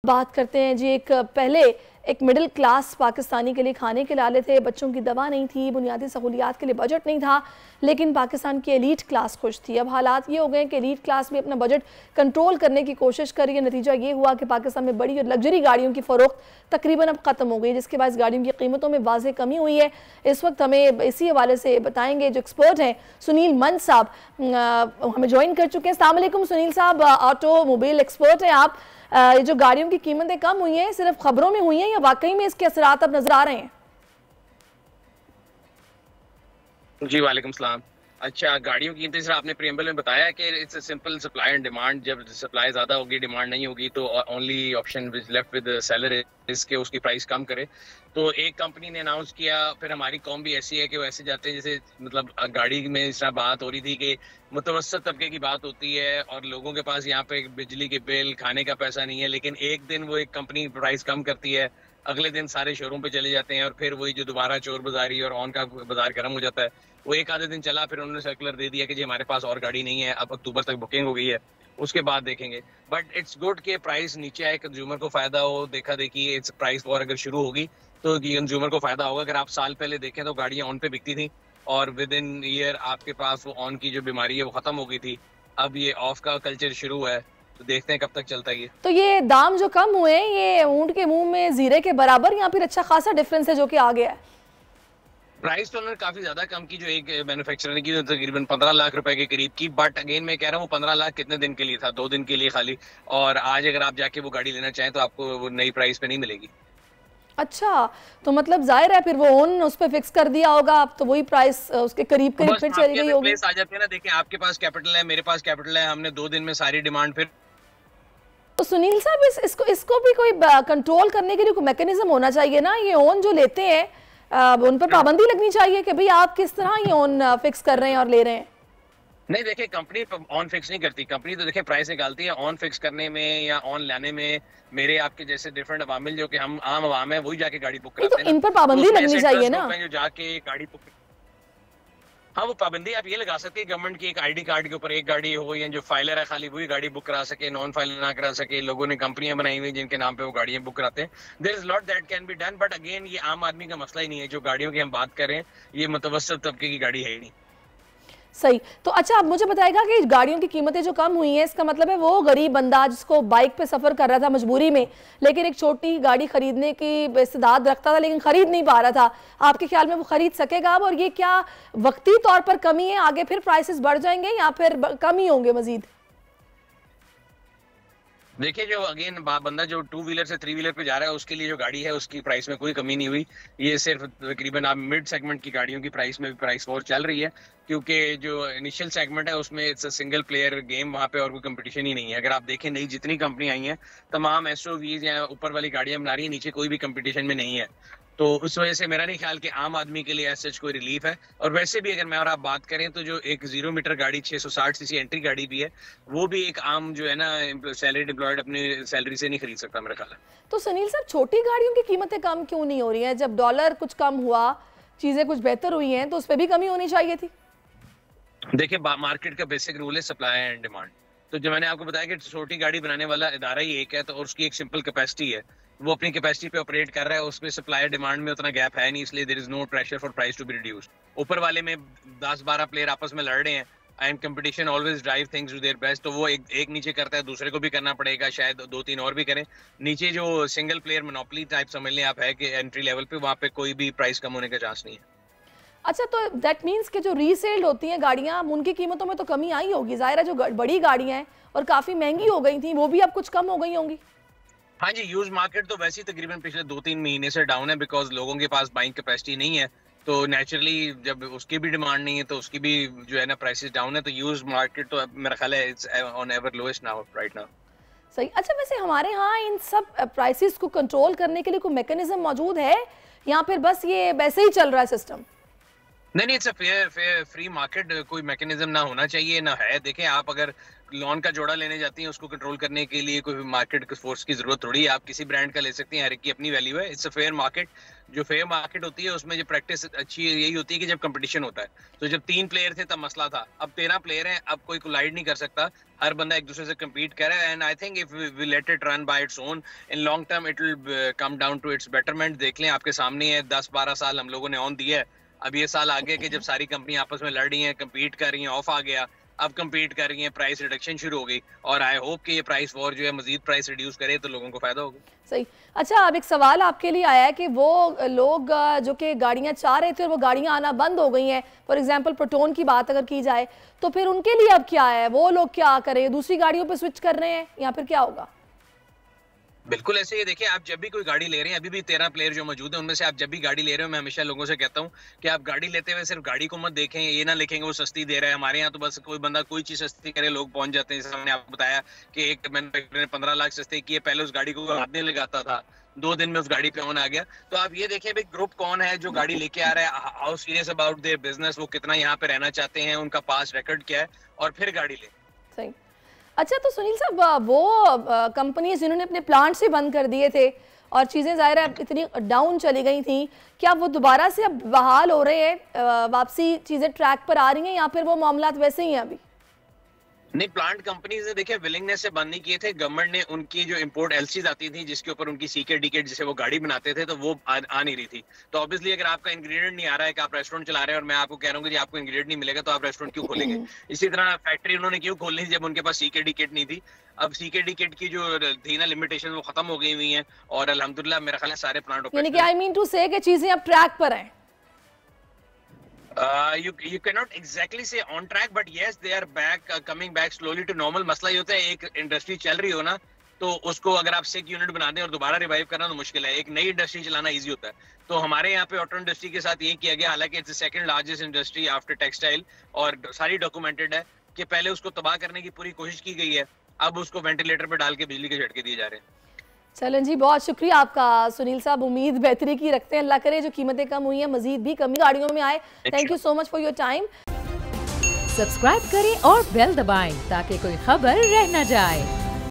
बात करते हैं जी। पहले एक मिडिल क्लास पाकिस्तानी के लिए खाने के लाले थे, बच्चों की दवा नहीं थी, बुनियादी सहूलियात के लिए बजट नहीं था, लेकिन पाकिस्तान की एलीट क्लास खुश थी। अब हालात ये हो गए कि एलीट क्लास भी अपना बजट कंट्रोल करने की कोशिश कर रही है। नतीजा ये हुआ कि पाकिस्तान में बड़ी और लग्जरी गाड़ियों की फ़रोख्त तकरीबन अब ख़त्म हो गई, जिसके बाद इस गाड़ियों की कीमतों में वाज़ेह कमी हुई है। इस वक्त हमें इसी हवाले से बताएंगे जो एक्सपर्ट हैं सुनील मंच साहब, हमें ज्वाइन कर चुके हैं। अस्सलाम वालेकुम सुनील साहब, ऑटोमोबाइल एक्सपर्ट हैं आप। ये जो गाड़ियों की कीमतें कम हुई हैं सिर्फ खबरों में हुई हैं या वाकई में इसके असरात अब नजर आ रहे हैं? जी वालेकुम सलाम। अच्छा, गाड़ियों की कीमतें, आपने प्रीएम्बल में बताया कि it's a simple supply and demand. जब सप्लाई ज्यादा होगी, डिमांड नहीं होगी, तो only option left with seller is के उसकी प्राइस कम करे। तो एक कंपनी ने अनाउंस किया, फिर हमारी कौम भी ऐसी है कि वो ऐसे जाते हैं जैसे मतलब गाड़ी में इस तरह बात हो रही थी कि मुतवसत तबके की बात होती है और लोगों के पास यहाँ पे बिजली के बिल, खाने का पैसा नहीं है, लेकिन एक दिन वो एक कंपनी प्राइस कम करती है, अगले दिन सारे शोरूम पे चले जाते हैं और फिर वही जो दोबारा चोर बाजारी और ऑन का बाजार गर्म हो जाता है। वो एक आधे दिन चला, फिर उन्होंने सर्कुलर दे दिया कि जी हमारे पास और गाड़ी नहीं है, अब अक्टूबर तक बुकिंग हो गई है, उसके बाद देखेंगे। बट इट्स गुड कि प्राइस नीचे आए, कंज्यूमर को फायदा हो। देखा देखी इट्स प्राइस वॉर अगर शुरू होगी तो कंज्यूमर को फायदा होगा। अगर आप साल पहले देखें तो गाड़ियां ऑन पे बिकती थी और विद इन ईयर आपके पास वो ऑन की जो बीमारी है वो खत्म हो गई थी। अब ये ऑफ का कल्चर शुरू है, तो देखते हैं कब तक चलता है ये। तो ये दाम जो कम हुए हैं ये ऊंट के मुंह में जीरे के बराबर या फिर अच्छा खासा डिफरेंस है जो कि आ गया है? प्राइस तो उन्होंने काफी ज्यादा कम की, जो एक मैन्युफैक्चरर ने की तकरीबन 15 लाख रुपए के करीब की। बट अगेन मैं कह रहा हूँ 15 लाख कितने दिन के लिए था? 2 दिन के लिए खाली। और आज अगर आप जाके वो गाड़ी लेना चाहें तो आपको वो नई प्राइस पे नहीं मिलेगी। अच्छा, तो मतलब जाहिर है फिर वो ओन उस पर फिक्स कर दिया होगा, अब तो वही प्राइस उसके करीब करीब फिर चली गई होगी। आ जाते हैं ना, देखिए आपके पास कैपिटल है, मेरे पास कैपिटल है, हमने 2 दिन में सारी डिमांड फिर। तो सुनील साहब इसको भी कोई कंट्रोल करने के लिए कोई मैकेनिज्म होना चाहिए ना। ये ओन जो लेते हैं उन पर पाबंदी लगनी चाहिए कि भाई आप किस तरह ये ओन फिक्स कर रहे हैं और ले रहे हैं। नहीं, देखिए कंपनी ऑन फिक्स नहीं करती। कंपनी तो देखिए प्राइस निकालती है। ऑन फिक्स करने में या ऑन लाने में मेरे आपके जैसे डिफरेंट अवामिल जो कि हम आम अवाम है वही जाके गाड़ी बुक कराते तो हैं ना। इन पर पाबंदी लगनी चाहिए ना। जो जाके गाड़ी बुक, हाँ वो पाबंदी आप ये लगा सकते हैं गवर्नमेंट की, एक आईडी कार्ड के ऊपर एक गाड़ी हो, या जो फाइलर है खाली वही गाड़ी बुक करा सके, नॉन फाइलर ना करा सके। लोगों ने कंपनियां बनाई हुई जिनके नाम पे वो गाड़ियां बुक कराते हैं। There is lot that can be done, but again ये आम आदमी का मसला ही नहीं है। जो गाड़ियों की हम बात कर रहे हैं ये मुतवसत तबके की गाड़ी है ही नहीं। सही। तो अच्छा, आप मुझे बताएगा कि गाड़ियों की कीमतें जो कम हुई हैं इसका मतलब है वो गरीब बंदा जिसको बाइक पे सफर कर रहा था मजबूरी में, लेकिन एक छोटी गाड़ी खरीदने की इस्तेदाद रखता था लेकिन खरीद नहीं पा रहा था, आपके ख्याल में वो खरीद सकेगा अब? और ये क्या वक्ती तौर पर कमी है, आगे फिर प्राइसेस बढ़ जाएंगे या फिर कम ही होंगे मजीद? देखिए, जो अगेन बंदा जो 2 व्हीलर से 3 व्हीलर पे जा रहा है उसके लिए जो गाड़ी है उसकी प्राइस में कोई कमी नहीं हुई। ये सिर्फ तकरीबन आप मिड सेगमेंट की गाड़ियों की प्राइस में भी प्राइस वॉर चल रही है, क्योंकि जो इनिशियल सेगमेंट है उसमें it's a single player game, वहाँ पे और कोई कंपटीशन ही नहीं है। अगर आप देखें नई जितनी कंपनी आई हैं तमाम एसओवीज या ऊपर वाली गाड़ियां बना रही है, नीचे कोई भी कंपटीशन में नहीं है। तो उस वजह से मेरा नहीं ख्याल कि आम आदमी के लिए ऐसा कोई रिलीफ है। और वैसे भी अगर मैं और आप बात करें तो जो एक 0 मीटर गाड़ी 660 सीसी एंट्री गाड़ी भी है, वो भी एक आम जो है ना सैलरीड एम्प्लॉयड अपनी सैलरी से नहीं खरीद सकता मेरा ख्याल है। तो सुनील साहब, छोटी गाड़ियों की कीमतें कम क्यों नहीं हो रही हैं? जब डॉलर कुछ कम हुआ, चीजें कुछ बेहतर हुई हैं, तो उस पर भी कमी होनी चाहिए थी। देखिए, मार्केट का बेसिक रूल है सप्लाई एंड डिमांड। तो जो मैंने आपको बताया कि छोटी गाड़ी बनाने वाला इदारा ही एक है, तो और उसकी एक सिंपल कैपेसिटी है, वो अपनी कैपेसिटी पे ऑपरेट कर रहा है, उसमें सप्लाई डिमांड में उतना गैप है नहीं, इसलिए there is no pressure for price to be reduced. ऊपर वाले में 10-12 प्लेयर आपस में लड़ रहे हैं and competition always drive things to their best, तो वो एक नीचे करता है, दूसरे को भी करना पड़ेगा, शायद 2-3 और भी करें। नीचे जो सिंगल प्लेयर मोनोपोली टाइप समझ लें आप है कि एंट्री लेवल पे, वहाँ पे कोई भी प्राइस कम होने का चांस नहीं है। अच्छा, तो दैट मीन्स कि जो रीसेल्ड होती हैं गाड़ियां उनकी कीमतों में तो कमी आई होगी, जाहिर है। जो बड़ी गाड़ियां हैं और काफी महंगी हो गई थी वो भी अब कुछ कम हो गई होंगी। हाँ जी, यूज मार्केट तो वैसे ही तकरीबन पिछले 2-3 महीने से डाउन है, बिकॉज लोगों के पास बाइंग कैपेसिटी नहीं है। तो नेचुरली जब उसकी भी डिमांड नहीं है तो उसकी भी जो है ना प्राइसेस डाउन है। तो यूज मार्केट तो मेरा ख्याल है it's on ever lowest now right now. सही। अच्छा, वैसे हमारे यहाँ इन सब प्राइसेस को कंट्रोल करने के लिए कोई मैकेनिज्म मौजूद है या फिर बस ये वैसे ही चल रहा है सिस्टम? नहीं, it's a fair free market. कोई मैकेनिज्म ना होना चाहिए ना है। देखें, आप अगर लॉन का जोड़ा लेने जाती हैं उसको कंट्रोल करने के लिए कोई मार्केट फोर्स की जरूरत थोड़ी है। आप किसी ब्रांड का ले सकती हैं, हर एक की अपनी वैल्यू है। It's a fair market. जो फेयर मार्केट होती है उसमें जो प्रैक्टिस अच्छी यही होती है कि जब कंपटीशन होता है। तो जब 3 प्लेयर थे तब मसला था, अब 13 प्लेयर हैं, अब कोई कोलाइड नहीं कर सकता, हर बंदा एक दूसरे से कम्पीट कर रहा है। And I think if we let it run by its own in long term it will come down to its betterment. देख लें, आपके सामने है 10-12 साल हम लोगों ने ऑन दिया है, अब ये साल आगे कि जब सारी कंपनी आपस में लड़ रही हैं, कम्पीट कर रही हैं, ऑफ आ गया, अब कम्पीट कर रही हैं, प्राइस रिडक्शन शुरू हो गई। और आई होप कि ये प्राइस वॉर जो है मजीद प्राइस रिड्यूस करे तो लोगों को फायदा होगा। सही। अच्छा, अब एक सवाल आपके लिए आया है कि वो लोग जो कि गाड़ियां चाह रहे थे और वो गाड़ियां आना बंद हो गई हैं, फॉर एग्जांपल प्रोटोन की बात अगर की जाए, तो फिर उनके लिए अब क्या है? वो लोग क्या करें? दूसरी गाड़ियों पे स्विच कर रहे हैं या फिर क्या होगा? बिल्कुल ऐसे ही देखिए, आप जब भी कोई गाड़ी ले रहे हैं, अभी भी 13 प्लेयर जो मौजूद है उनमें से आप जब भी गाड़ी ले रहे हो, मैं हमेशा लोगों से कहता हूं कि आप गाड़ी लेते हुए सिर्फ गाड़ी को मत देखें, ये ना लिखेंगे वो सस्ती दे रहा है। हमारे यहाँ तो बस कोई बंदा कोई चीज सस्ती करे लोग पहुंच जाते हैं। जैसे हमने आपको बताया कि एक मैन्युफैक्चरर ने 15 लाख सस्ते किए, पहले उस गाड़ी को हाथ नहीं लगाता था, 2 दिन में उस गाड़ी पे ऑन आ गया। तो आप ये देखें भाई ग्रुप कौन है जो गाड़ी लेके आ रहा है, how serious about their business, वो कितना यहाँ पे रहना चाहते हैं, उनका पास रिकॉर्ड क्या है, और फिर गाड़ी ले। सही। अच्छा, तो सुनील साहब, वो कंपनीज जिन्होंने अपने प्लांट्स ही बंद कर दिए थे और चीज़ें ज़ाहिर है इतनी डाउन चली गई थी, क्या वो दोबारा से अब बहाल हो रहे हैं, वापसी चीज़ें ट्रैक पर आ रही हैं, या फिर वो मामलात वैसे ही हैं अभी? नहीं, प्लांट कंपनीज ने देखिए विलिंगनेस से बंद नहीं किए थे। गवर्नमेंट ने उनकी जो इंपोर्ट एलसीज आती थी जिसके ऊपर उनकी सीके डिकेट जिसे वो गाड़ी बनाते थे, तो वो आ नहीं रही थी। तो ऑब्वियसली अगर आपका इंग्रेडिएंट नहीं आ रहा है कि आप रेस्टोरेंट चला रहे हैं और मैं आपको कह रहा हूँ कि आपको इंग्रेडिएंट नहीं मिलेगा तो आप रेस्टोरेंट क्यों खोलेंगे? इसी तरह फैक्ट्री उन्होंने क्यों खोलनी थी जब उनके पास सीके डिकेट नहीं थी? अब सीके डिकेट की जो थी ना लिमिटेशन वो खत्म हो गई हुई है और अल्हम्दुलिल्लाह मेरा ख्याल है सारे प्लांट यानी कि आई मीन टू से कि चीजें अब ट्रैक पर हैं। You cannot exactly say on track, but yes, they are back, coming back slowly to normal. मसला ये होता है एक इंडस्ट्री चल रही हो ना तो उसको अगर आप सिक यूनिट बना दें और दोबारा रिवाइव करना तो मुश्किल है। एक नई इंडस्ट्री चलाना इजी होता है। तो हमारे यहाँ पे ऑटो इंडस्ट्री के साथ ये किया गया, हालांकि it's the second largest industry after textile और सारी डॉक्यूमेंटेड है कि पहले उसको तबाह करने की पूरी कोशिश की गई है, अब उसको वेंटिलेटर पे डाल के बिजली के झटके दिए जा रहे हैं। चलें जी, बहुत शुक्रिया आपका सुनील साहब, उम्मीद बेहतरी की रखते हैं, अल्लाह करे जो कीमतें कम हुई हैं मजीद भी कमी गाड़ियों में आए। Thank you so much for your time. Subscribe करें और बेल दबाएं ताकि कोई खबर रह न जाए।